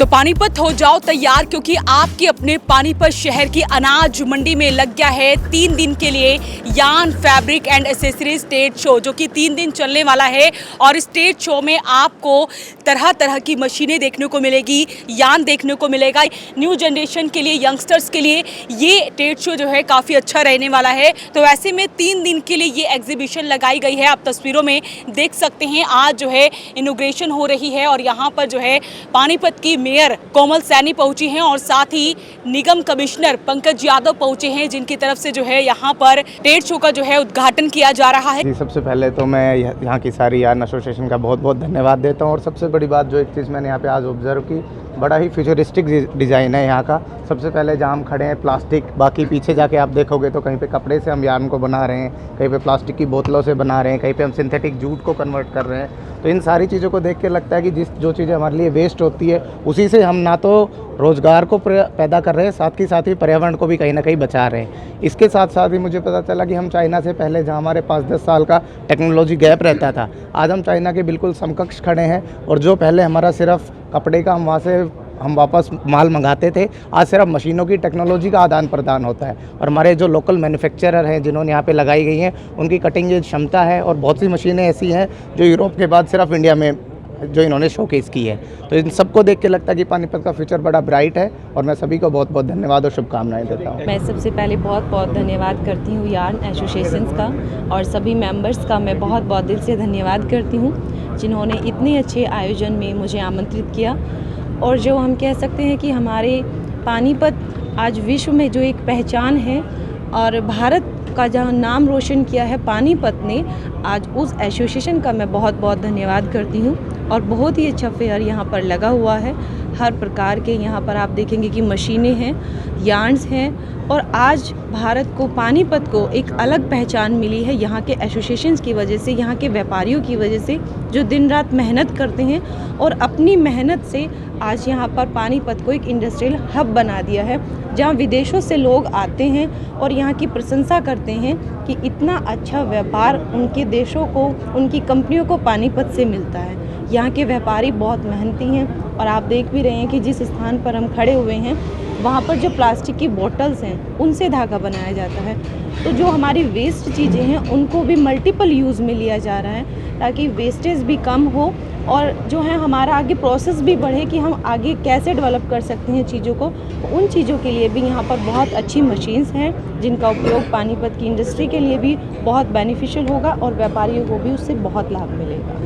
तो पानीपत हो जाओ तैयार, क्योंकि आपके अपने पानीपत शहर की अनाज मंडी में लग गया है 3 दिन के लिए यान fabric and accessories trade show, जो कि 3 दिन चलने वाला है। और इस ट्रेड शो में आपको तरह तरह की मशीनें देखने को मिलेगी, यान देखने को मिलेगा। न्यू जनरेशन के लिए, यंगस्टर्स के लिए ये ट्रेड शो जो है काफ़ी अच्छा रहने वाला है। तो ऐसे में 3 दिन के लिए ये एग्जीबिशन लगाई गई है। आप तस्वीरों में देख सकते हैं आज जो है इनॉग्रेशन हो रही है और यहाँ पर जो है पानीपत की मेयर कोमल सैनी पहुंची हैं और साथ ही निगम कमिश्नर पंकज यादव पहुंचे हैं, जिनकी तरफ से जो है यहाँ पर ट्रेड शो का जो है उद्घाटन किया जा रहा है। जी, सबसे पहले तो मैं यहाँ की सारी यार्न एसोसिएशन का बहुत बहुत धन्यवाद देता हूँ। और सबसे बड़ी बात जो एक चीज़ मैंने यहाँ पे आज ऑब्जर्व की, बड़ा ही फ्यूचरिस्टिक डिज़ाइन है यहाँ का। सबसे पहले जहाँ हम खड़े हैं प्लास्टिक, बाकी पीछे जाके आप देखोगे तो कहीं पे कपड़े से हम यार्न को बना रहे हैं, कहीं पे प्लास्टिक की बोतलों से बना रहे हैं, कहीं पे हम सिंथेटिक जूट को कन्वर्ट कर रहे हैं। तो इन सारी चीज़ों को देख के लगता है कि जो चीज़ें हमारे लिए वेस्ट होती है उसी से हम ना तो रोज़गार को पैदा कर रहे हैं, साथ ही पर्यावरण को भी कहीं ना कहीं बचा रहे हैं। इसके साथ साथ ही मुझे पता चला कि हम चाइना से पहले, जहाँ हमारे 5-10 साल का टेक्नोलॉजी गैप रहता था, आज हम चाइना के बिल्कुल समकक्ष खड़े हैं। और जो पहले हमारा सिर्फ कपड़े का हम वापस माल मंगाते थे, आज सिर्फ मशीनों की टेक्नोलॉजी का आदान प्रदान होता है। और हमारे जो लोकल मैन्युफैक्चरर हैं जिन्होंने यहाँ पे लगाई गई हैं, उनकी कटिंग एज क्षमता है। और बहुत सी मशीनें ऐसी हैं जो यूरोप के बाद सिर्फ इंडिया में जो इन्होंने शोकेस की है। तो इन सबको देख के लगता है कि पानीपत का फ्यूचर बड़ा ब्राइट है। और मैं सभी को बहुत बहुत धन्यवाद और शुभकामनाएं देता हूँ। मैं सबसे पहले बहुत बहुत धन्यवाद करती हूँ यार्न एसोसिएशंस का और सभी मेंबर्स का मैं बहुत बहुत दिल से धन्यवाद करती हूँ, जिन्होंने इतने अच्छे आयोजन में मुझे आमंत्रित किया। और जो हम कह सकते हैं कि हमारे पानीपत आज विश्व में जो एक पहचान है और भारत का जहाँ नाम रोशन किया है पानीपत ने, आज उस एसोसिएशन का मैं बहुत बहुत धन्यवाद करती हूँ। और बहुत ही अच्छा फेयर यहाँ पर लगा हुआ है, हर प्रकार के यहाँ पर आप देखेंगे कि मशीनें हैं, यार्न्स हैं। और आज भारत को, पानीपत को एक अलग पहचान मिली है यहाँ के एसोसिएशंस की वजह से, यहाँ के व्यापारियों की वजह से, जो दिन रात मेहनत करते हैं और अपनी मेहनत से आज यहाँ पर पानीपत को एक इंडस्ट्रियल हब बना दिया है, जहाँ विदेशों से लोग आते हैं और यहाँ की प्रशंसा करते हैं कि इतना अच्छा व्यापार उनके देशों को, उनकी कंपनियों को पानीपत से मिलता है। यहाँ के व्यापारी बहुत मेहनती हैं और आप देख भी रहे हैं कि जिस स्थान पर हम खड़े हुए हैं वहाँ पर जो प्लास्टिक की बोतल्स हैं उनसे धागा बनाया जाता है। तो जो हमारी वेस्ट चीज़ें हैं उनको भी मल्टीपल यूज़ में लिया जा रहा है, ताकि वेस्टेज भी कम हो और जो है हमारा आगे प्रोसेस भी बढ़े कि हम आगे कैसे डेवलप कर सकते हैं चीज़ों को। उन चीज़ों के लिए भी यहाँ पर बहुत अच्छी मशीन्स हैं, जिनका उपयोग पानीपत की इंडस्ट्री के लिए भी बहुत बेनिफिशियल होगा और व्यापारियों को भी उससे बहुत लाभ मिलेगा।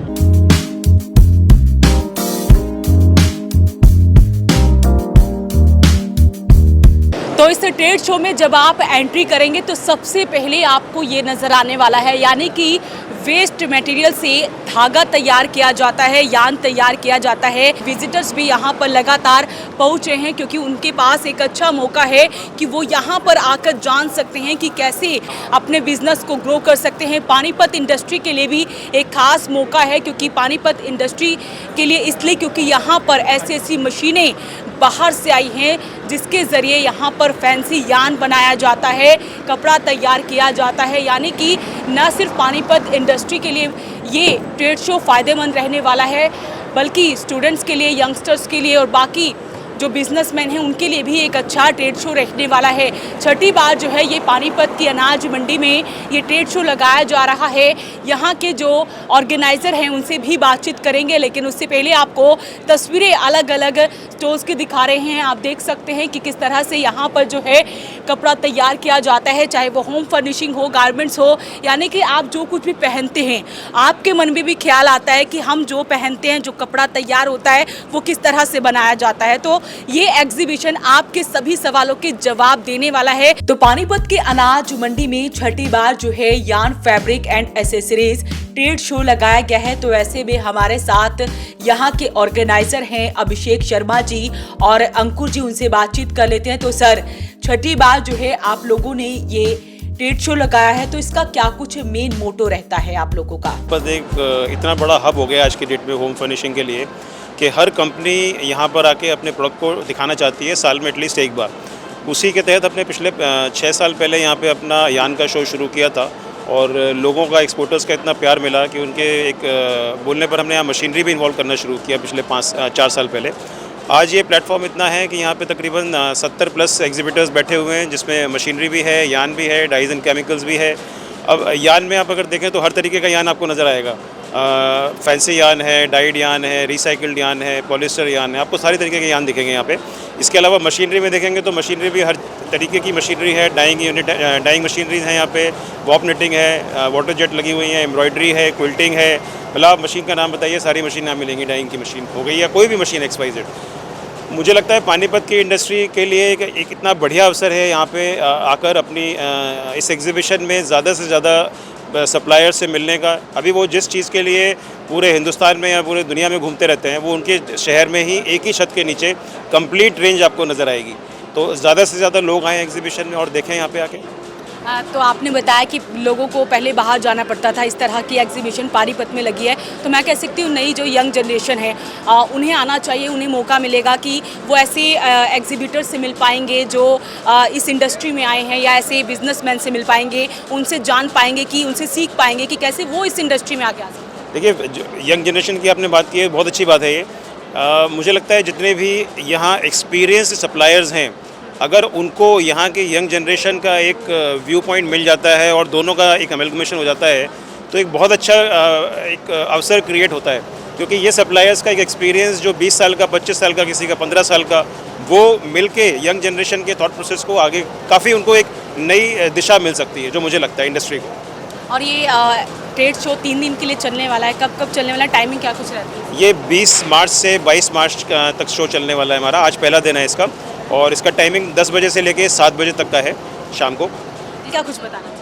तो इस ट्रेड शो में जब आप एंट्री करेंगे तो सबसे पहले आपको ये नज़र आने वाला है, यानी कि वेस्ट मटेरियल से धागा तैयार किया जाता है, यान तैयार किया जाता है। विजिटर्स भी यहाँ पर लगातार पहुँच रहे हैं, क्योंकि उनके पास एक अच्छा मौका है कि वो यहाँ पर आकर जान सकते हैं कि कैसे अपने बिजनेस को ग्रो कर सकते हैं। पानीपत इंडस्ट्री के लिए भी एक खास मौका है, क्योंकि पानीपत इंडस्ट्री के लिए इसलिए क्योंकि यहाँ पर ऐसी मशीनें बाहर से आई हैं जिसके ज़रिए यहाँ पर फैंसी यान बनाया जाता है, कपड़ा तैयार किया जाता है। यानी कि न सिर्फ पानीपत इंडस्ट्री के लिए ये ट्रेड शो फ़ायदेमंद रहने वाला है, बल्कि स्टूडेंट्स के लिए, यंगस्टर्स के लिए और बाकी जो बिजनेसमैन हैं उनके लिए भी एक अच्छा ट्रेड शो रहने वाला है। छठी बार जो है ये पानीपत की अनाज मंडी में ये ट्रेड शो लगाया जा रहा है। यहाँ के जो ऑर्गेनाइज़र हैं उनसे भी बातचीत करेंगे, लेकिन उससे पहले आपको तस्वीरें अलग अलग स्टोर्स की दिखा रहे हैं। आप देख सकते हैं कि किस तरह से यहाँ पर जो है कपड़ा तैयार किया जाता है, चाहे वो होम फर्निशिंग हो, गारमेंट्स हो, यानी कि आप जो कुछ भी पहनते हैं आपके मन में भी ख्याल आता है कि हम जो पहनते हैं, जो कपड़ा तैयार होता है वो किस तरह से बनाया जाता है। तो ये एग्जीबिशन आपके सभी सवालों के जवाब देने वाला है। तो पानीपत के अनाज मंडी में छठी बार जो है yarn fabric and accessories trade show लगाया गया है। तो ऐसे में हमारे साथ यहाँ के ऑर्गेनाइजर हैं अभिषेक शर्मा जी और अंकुर जी, उनसे बातचीत कर लेते हैं। तो सर, छठी बार जो है आप लोगों ने ये ट्रेड शो लगाया है, तो इसका क्या कुछ मेन मोटो रहता है आप लोगों का? बस एक इतना बड़ा हब हो गया आज की डेट में होम फर्निशिंग के लिए कि हर कंपनी यहाँ पर आके अपने प्रोडक्ट को दिखाना चाहती है साल में एटलीस्ट एक बार। उसी के तहत अपने पिछले 6 साल पहले यहाँ पे अपना यान का शो शुरू किया था और लोगों का, एक्सपोर्टर्स का इतना प्यार मिला कि उनके एक बोलने पर हमने यहाँ मशीनरी भी इन्वॉल्व करना शुरू किया पिछले 4 साल पहले। आज ये प्लेटफॉर्म इतना है कि यहाँ पे तकरीबन 70 प्लस एग्जिबिटर्स बैठे हुए हैं, जिसमें मशीनरी भी है, यान भी है, डाइज एंड केमिकल्स भी है। अब यान में आप अगर देखें तो हर तरीके का यान आपको नज़र आएगा। फैंसी यान है, डाइड यान है, रिसाइकिल्ड यान है, पॉलिस्टर यान है, आपको सारे तरीके के यान दिखेंगे यहाँ पे। इसके अलावा मशीनरी में देखेंगे तो मशीनरी भी हर तरीके की मशीनरी है। डाइंग यूनिट, डाइंग मशीनरीज हैं यहाँ पे, वॉप निटिंग है, वाटर जेट लगी हुई है, एम्ब्रॉयडरी है, क्विल्टिंग है। मतलब आप मशीन का नाम बताइए, सारी मशीन यहाँ मिलेंगी। डाइंग की मशीन हो गई या कोई भी मशीन XYZ। मुझे लगता है पानीपत की इंडस्ट्री के लिए एक इतना बढ़िया अवसर है यहाँ पे आकर अपनी इस एग्जीबिशन में ज़्यादा से ज़्यादा सप्लायर से मिलने का। अभी वो जिस चीज़ के लिए पूरे हिंदुस्तान में या पूरे दुनिया में घूमते रहते हैं, वो उनके शहर में ही एक ही छत के नीचे कंप्लीट रेंज आपको नज़र आएगी। तो ज़्यादा से ज़्यादा लोग आएँ एग्जीबिशन में और देखें यहाँ पे आके। तो आपने बताया कि लोगों को पहले बाहर जाना पड़ता था, इस तरह की एग्जीबिशन पानीपत में लगी है, तो मैं कह सकती हूँ नई जो यंग जनरेशन है उन्हें आना चाहिए, उन्हें मौका मिलेगा कि वो ऐसे एग्जीबिटर से मिल पाएंगे जो इस इंडस्ट्री में आए हैं, या ऐसे बिजनेसमैन से मिल पाएंगे, उनसे जान पाएंगे, कि उनसे सीख पाएंगे कि कैसे वो इस इंडस्ट्री में आगे आ सकते हैं। देखिए, यंग जनरेशन की आपने बात की है, बहुत अच्छी बात है ये। मुझे लगता है जितने भी यहाँ एक्सपीरियंस सप्लायर्स हैं, अगर उनको यहाँ के यंग जनरेशन का एक व्यू पॉइंट मिल जाता है और दोनों का एक अमेलगमेशन हो जाता है, तो एक बहुत अच्छा एक अवसर क्रिएट होता है। क्योंकि ये सप्लायर्स का एक एक्सपीरियंस जो 20 साल का, 25 साल का, किसी का 15 साल का, वो मिलके यंग जनरेशन के थॉट प्रोसेस को आगे काफ़ी उनको एक नई दिशा मिल सकती है, जो मुझे लगता है इंडस्ट्री को। और ये ट्रेड शो 3 दिन के लिए चलने वाला है, कब कब चलने वाला है, टाइमिंग क्या कुछ रहती है? ये 20 मार्च से 22 मार्च तक शो चलने वाला है हमारा। आज पहला दिन है इसका, और इसका टाइमिंग 10 बजे से लेके 7 बजे तक का है शाम को। क्या कुछ बताना?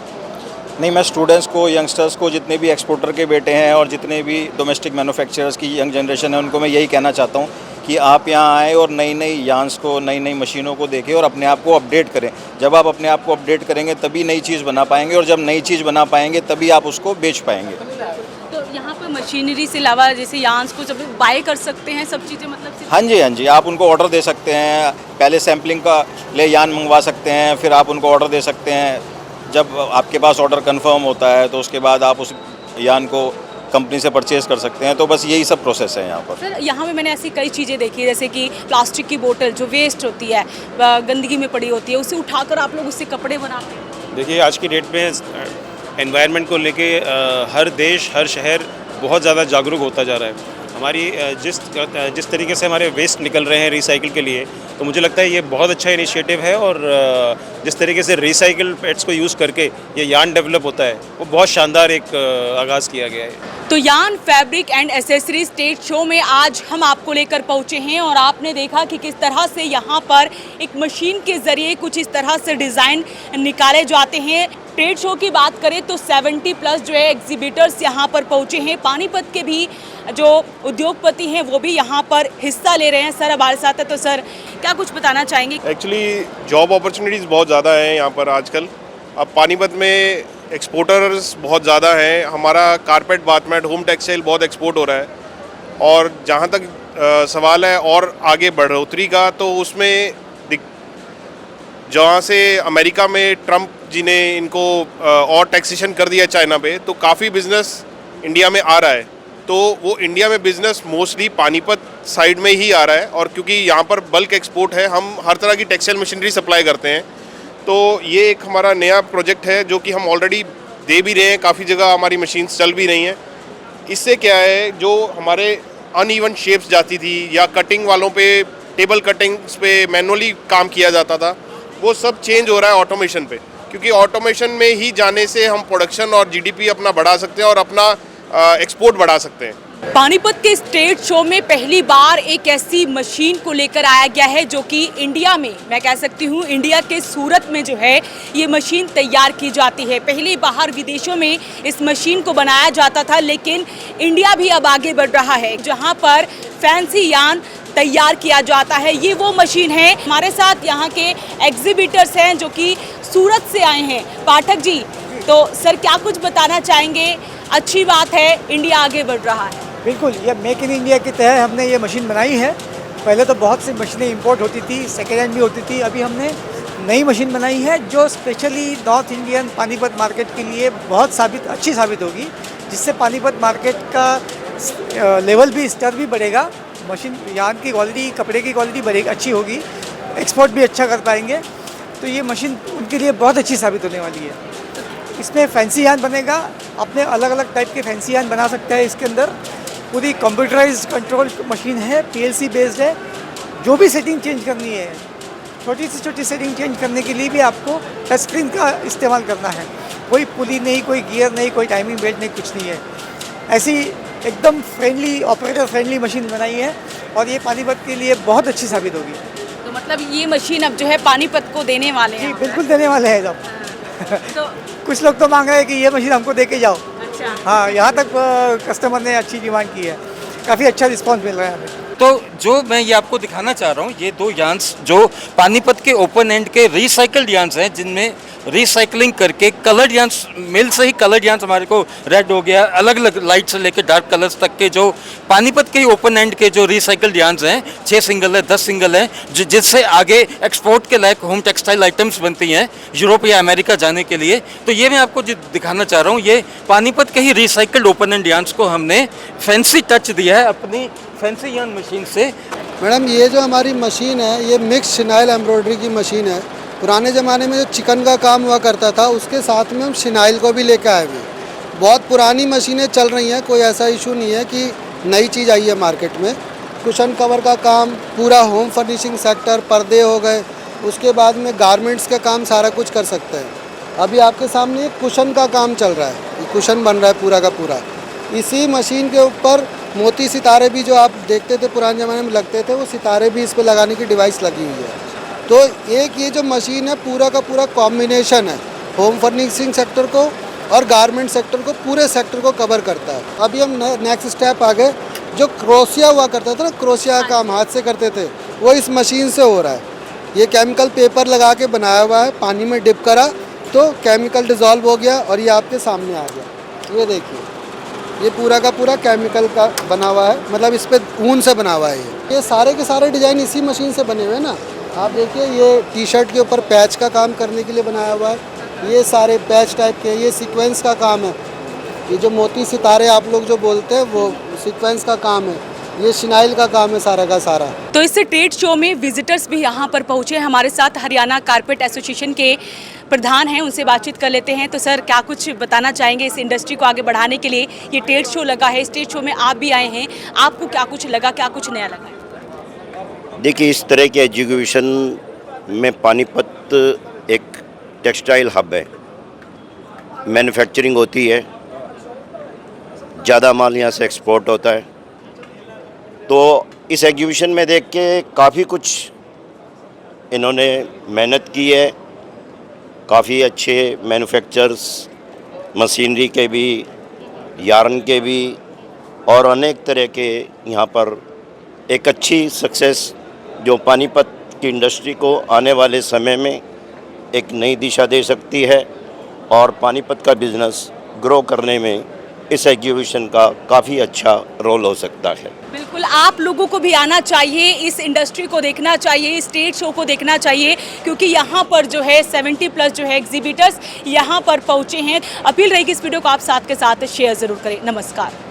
नहीं, मैं स्टूडेंट्स को, यंगस्टर्स को, जितने भी एक्सपोर्टर के बेटे हैं और जितने भी डोमेस्टिक मैन्युफैक्चरर्स की यंग जनरेशन है, उनको मैं यही कहना चाहता हूँ कि आप यहाँ आएँ और नई नई यान्स को, नई नई मशीनों को देखें और अपने आप को अपडेट करें। जब आप अपने आप को अपडेट करेंगे तभी नई चीज़ बना पाएंगे, और जब नई चीज़ बना पाएंगे तभी आप उसको बेच पाएंगे। तो यहाँ पर मशीनरी से अलावा जैसे यान्स को जब बाय कर सकते हैं, सब चीज़ें मतलब हाँ जी, आप उनको ऑर्डर दे सकते हैं। पहले सैम्पलिंग का ले यान मंगवा सकते हैं, फिर आप उनको ऑर्डर दे सकते हैं। जब आपके पास ऑर्डर कंफर्म होता है तो उसके बाद आप उस यान को कंपनी से परचेज़ कर सकते हैं। तो बस यही सब प्रोसेस है यहाँ पर। सर, यहाँ पे मैंने ऐसी कई चीज़ें देखी है, जैसे कि प्लास्टिक की बोतल जो वेस्ट होती है, गंदगी में पड़ी होती है, उसे उठाकर आप लोग उससे कपड़े बनाते हैं। देखिए, आज की डेट में एनवायरनमेंट को लेके हर देश, हर शहर बहुत ज़्यादा जागरूक होता जा रहा है। हमारी जिस तरीके से हमारे वेस्ट निकल रहे हैं रिसाइकिल के लिए, तो मुझे लगता है ये बहुत अच्छा इनिशिएटिव है। और जिस तरीके से रिसाइकिल पैड्स को यूज़ करके ये यान डेवलप होता है, वो बहुत शानदार एक आगाज़ किया गया है। तो यान fabric and accessories trade show में आज हम आपको लेकर पहुंचे हैं, और आपने देखा कि किस तरह से यहाँ पर एक मशीन के ज़रिए कुछ इस तरह से डिज़ाइन निकाले जाते हैं। ट्रेड शो की बात करें तो 70 प्लस जो है एग्जीबिटर्स यहाँ पर पहुँचे हैं। पानीपत के भी जो उद्योगपति हैं वो भी यहाँ पर हिस्सा ले रहे हैं। सर हमारे साथ है, तो सर क्या कुछ बताना चाहेंगे? एक्चुअली जॉब अपॉर्चुनिटीज़ बहुत ज़्यादा हैं यहाँ पर आजकल। अब पानीपत में एक्सपोर्टर्स बहुत ज़्यादा हैं। हमारा कारपेट, बाथमेट, होम टेक्सटाइल बहुत एक्सपोर्ट हो रहा है। और जहाँ तक सवाल है और आगे बढ़ोतरी का, तो उसमें जहाँ से अमेरिका में ट्रम्प जी ने इनको और टैक्सेशन कर दिया चाइना पे, तो काफ़ी बिजनेस इंडिया में आ रहा है। तो वो इंडिया में बिजनेस मोस्टली पानीपत साइड में ही आ रहा है। और क्योंकि यहाँ पर बल्क एक्सपोर्ट है, हम हर तरह की टेक्सटाइल मशीनरी सप्लाई करते हैं। तो ये एक हमारा नया प्रोजेक्ट है जो कि हम ऑलरेडी दे भी रहे हैं, काफ़ी जगह हमारी मशीन्स चल भी रही हैं। इससे क्या है, जो हमारे अनइवन शेप्स जाती थी या कटिंग वालों पे, टेबल कटिंग्स पे मैनुअली काम किया जाता था, वो सब चेंज हो रहा है ऑटोमेशन पे। क्योंकि ऑटोमेशन में ही जाने से हम प्रोडक्शन और जीडीपी अपना बढ़ा सकते हैं और अपना एक्सपोर्ट बढ़ा सकते हैं। पानीपत के स्टेट शो में पहली बार एक ऐसी मशीन को लेकर आया गया है जो कि इंडिया में, मैं कह सकती हूँ इंडिया के सूरत में जो है ये मशीन तैयार की जाती है। पहले बाहर विदेशों में इस मशीन को बनाया जाता था, लेकिन इंडिया भी अब आगे बढ़ रहा है जहाँ पर फैंसी यान तैयार किया जाता है। ये वो मशीन है। हमारे साथ यहाँ के एग्जीबिटर्स हैं जो कि सूरत से आए हैं। पाठक जी, तो सर क्या कुछ बताना चाहेंगे? अच्छी बात है, इंडिया आगे बढ़ रहा है। बिल्कुल, ये मेक इन इंडिया के तहत हमने ये मशीन बनाई है। पहले तो बहुत सी मशीनें इंपोर्ट होती थी, सेकेंड हैंड भी होती थी। अभी हमने नई मशीन बनाई है जो specially north Indian Panipat market के लिए बहुत अच्छी साबित होगी, जिससे पानीपत मार्केट का लेवल भी, स्तर भी बढ़ेगा। मशीन यहाँ की क्वालिटी, कपड़े की क्वालिटी बड़ी अच्छी होगी, एक्सपोर्ट भी अच्छा कर पाएंगे, तो ये मशीन उनके लिए बहुत अच्छी साबित होने वाली है। इसमें फैंसी यान बनेगा, अपने अलग अलग टाइप के फैंसी यान बना सकते हैं। इसके अंदर पूरी कंप्यूटराइज्ड कंट्रोल मशीन है, PLC बेस्ड है। जो भी सेटिंग चेंज करनी है, छोटी से छोटी सेटिंग चेंज करने के लिए भी आपको टच स्क्रीन का इस्तेमाल करना है। कोई पुली नहीं, कोई गियर नहीं, कोई टाइमिंग बेल्ट नहीं, कुछ नहीं है। ऐसी एकदम फ्रेंडली, ऑपरेटर फ्रेंडली मशीन बनाई है और ये पानीपत के लिए बहुत अच्छी साबित होगी। तो मतलब ये मशीन अब जो है पानीपत को देने वाले जी हैं। बिल्कुल देने वाले हैं सब। तो कुछ लोग तो मांग रहे हैं कि ये मशीन हमको दे के जाओ। अच्छा, हाँ, यहाँ तक कस्टमर ने अच्छी डिमांड की है, काफ़ी अच्छा रिस्पांस मिल रहा है हमें। तो जो मैं ये आपको दिखाना चाह रहा हूँ, ये 2 यान्स जो पानीपत के ओपन एंड के रिसाइकल्ड यान्स हैं, जिनमें रिसाइकलिंग करके कलर्ड यान्स, मिल से ही कलर्ड यान्स हमारे को रेड हो गया, अलग अलग लाइट से लेकर डार्क कलर्स तक के जो पानीपत के ओपन एंड के जो रिसाइकल्ड यान्स हैं, 6 सिंगल है, 10 सिंगल है, जिससे आगे एक्सपोर्ट के लायक होम टेक्सटाइल आइटम्स बनती हैं यूरोप या अमेरिका जाने के लिए। तो ये मैं आपको दिखाना चाह रहा हूँ, ये पानीपत के ही रिसाइकल्ड ओपन एंड यान्स को हमने फैंसी टच दिया है अपनी फैंसी यान मशीन से। मैडम, ये जो हमारी मशीन है, ये मिक्स शिनाइल एम्ब्रॉयडरी की मशीन है। पुराने ज़माने में जो चिकन का काम हुआ करता था, उसके साथ में हम शिनाइल को भी लेकर आए हुए। बहुत पुरानी मशीनें चल रही हैं, कोई ऐसा इशू नहीं है कि नई चीज़ आई है मार्केट में। कुशन कवर का काम, पूरा होम फर्निशिंग सेक्टर, पर्दे हो गए, उसके बाद में गारमेंट्स का काम सारा कुछ कर सकते हैं। अभी आपके सामने एक कुशन का काम चल रहा है, ये कुशन बन रहा है पूरा का पूरा। इसी मशीन के ऊपर मोती सितारे भी जो आप देखते थे पुराने ज़माने में लगते थे, वो सितारे भी इस पर लगाने की डिवाइस लगी हुई है। तो एक ये जो मशीन है, पूरा का पूरा कॉम्बिनेशन है, होम फर्निशिंग सेक्टर को और गारमेंट सेक्टर को, पूरे सेक्टर को कवर करता है। अभी हम नेक्स्ट स्टेप आगे, जो क्रोशिया हुआ करता था ना, क्रोशिया का काम हाथ से करते थे, वो इस मशीन से हो रहा है। ये केमिकल पेपर लगा के बनाया हुआ है, पानी में डिप करा तो केमिकल डिज़ोल्व हो गया और ये आपके सामने आ गया। ये देखिए, ये पूरा का पूरा केमिकल का बना हुआ है, मतलब इस पे ऊन से बना हुआ है। ये सारे के सारे डिज़ाइन इसी मशीन से बने हुए हैं ना। आप देखिए, ये टी-शर्ट के ऊपर पैच का काम करने के लिए बनाया हुआ है, ये सारे पैच टाइप के, ये सीक्वेंस का काम है। ये जो मोती सितारे आप लोग जो बोलते हैं, वो सीक्वेंस का काम है। ये शिनाइल का काम है सारा का सारा। तो इस ट्रेड शो में विजिटर्स भी यहाँ पर पहुँचे। हमारे साथ हरियाणा कारपेट एसोसिएशन के प्रधान हैं, उनसे बातचीत कर लेते हैं। तो सर, क्या कुछ बताना चाहेंगे इस इंडस्ट्री को आगे बढ़ाने के लिए? ये ट्रेड शो लगा है, इस ट्रेड शो में आप भी आए हैं, आपको क्या कुछ लगा, क्या कुछ नया लगा? देखिए, इस तरह के एजुकेशन में पानीपत एक टेक्सटाइल हब है, मैन्युफैक्चरिंग होती है, ज़्यादा माल यहाँ से एक्सपोर्ट होता है। तो इस एग्जीबिशन में देख के काफ़ी कुछ इन्होंने मेहनत की है। काफ़ी अच्छे मैन्युफैक्चरर्स, मशीनरी के भी, यार्न के भी, और अनेक तरह के यहाँ पर एक अच्छी सक्सेस जो पानीपत की इंडस्ट्री को आने वाले समय में एक नई दिशा दे सकती है और पानीपत का बिज़नेस ग्रो करने में इस एग्जीबिशन का काफ़ी अच्छा रोल हो सकता है। बिल्कुल, आप लोगों को भी आना चाहिए, इस इंडस्ट्री को देखना चाहिए, इस ट्रेड शो को देखना चाहिए, क्योंकि यहाँ पर जो है 70+ जो है एग्जीबिटर्स यहाँ पर पहुँचे हैं। अपील रहेगी इस वीडियो को आप साथ के साथ शेयर ज़रूर करें। नमस्कार।